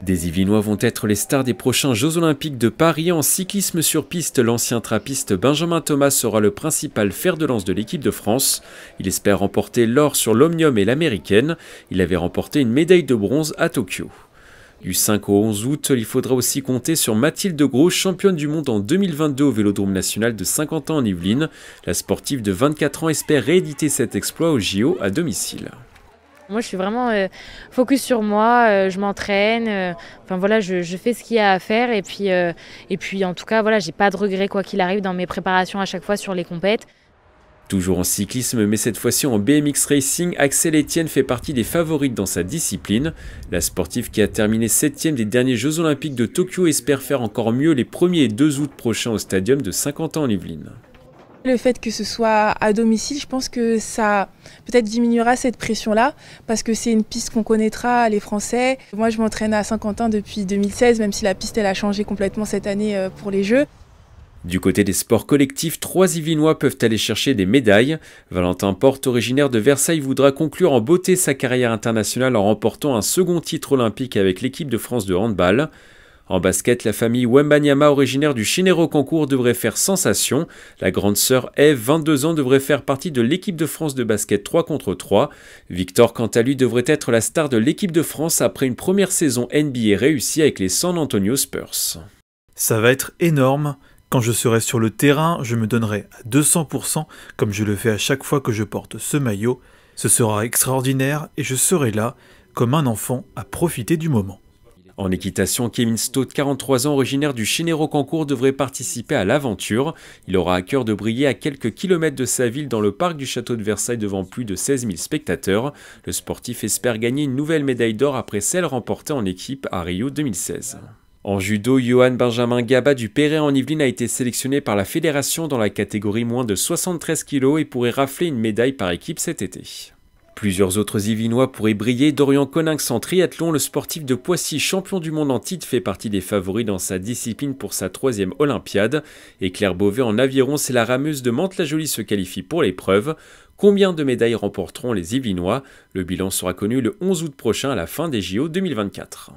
Des Yvinois vont être les stars des prochains Jeux Olympiques de Paris. En cyclisme sur piste, l'ancien trappiste Benjamin Thomas sera le principal fer de lance de l'équipe de France. Il espère remporter l'or sur l'Omnium et l'américaine. Il avait remporté une médaille de bronze à Tokyo. Du 5 au 11 août, il faudra aussi compter sur Mathilde Gros, championne du monde en 2022 au Vélodrome national de Saint-Quentin en Yvelines. La sportive de 24 ans espère rééditer cet exploit au JO à domicile. Moi, je suis vraiment focus sur moi, je m'entraîne, enfin voilà, je fais ce qu'il y a à faire et puis en tout cas, voilà, j'ai pas de regrets quoi qu'il arrive dans mes préparations à chaque fois sur les compètes. Toujours en cyclisme, mais cette fois-ci en BMX Racing, Axel Etienne fait partie des favorites dans sa discipline. La sportive qui a terminé 7e des derniers Jeux Olympiques de Tokyo espère faire encore mieux les 1er et 2 août prochains au stadium de Saint-Quentin en Yvelines. Le fait que ce soit à domicile, je pense que ça peut-être diminuera cette pression-là, parce que c'est une piste qu'on connaîtra, les Français. Moi, je m'entraîne à Saint-Quentin depuis 2016, même si la piste elle a changé complètement cette année pour les Jeux. Du côté des sports collectifs, 3 Yvinois peuvent aller chercher des médailles. Valentin Porte, originaire de Versailles, voudra conclure en beauté sa carrière internationale en remportant un second titre olympique avec l'équipe de France de handball. En basket, la famille Wembanyama, originaire du Chinero-Cancourt, devrait faire sensation. La grande sœur Eve, 22 ans, devrait faire partie de l'équipe de France de basket 3 contre 3. Victor, quant à lui, devrait être la star de l'équipe de France après une première saison NBA réussie avec les San Antonio Spurs. Ça va être énorme. Quand je serai sur le terrain, je me donnerai à 200% comme je le fais à chaque fois que je porte ce maillot. Ce sera extraordinaire et je serai là, comme un enfant, à profiter du moment. En équitation, Kevin Stott, 43 ans, originaire du Chinero-Cancourt, devrait participer à l'aventure. Il aura à cœur de briller à quelques kilomètres de sa ville dans le parc du château de Versailles devant plus de 16 000 spectateurs. Le sportif espère gagner une nouvelle médaille d'or après celle remportée en équipe à Rio 2016. En judo, Johan Benjamin Gaba du Perret en Yvelines a été sélectionné par la fédération dans la catégorie moins de 73 kg et pourrait rafler une médaille par équipe cet été. Plusieurs autres Yvinois pourraient briller. Dorian Coninx en triathlon, le sportif de Poissy, champion du monde en titre, fait partie des favoris dans sa discipline pour sa 3e Olympiade. Et Claire Beauvais en aviron, c'est la rameuse de Mantes-la-Jolie se qualifie pour l'épreuve. Combien de médailles remporteront les Yvinois? Le bilan sera connu le 11 août prochain à la fin des JO 2024.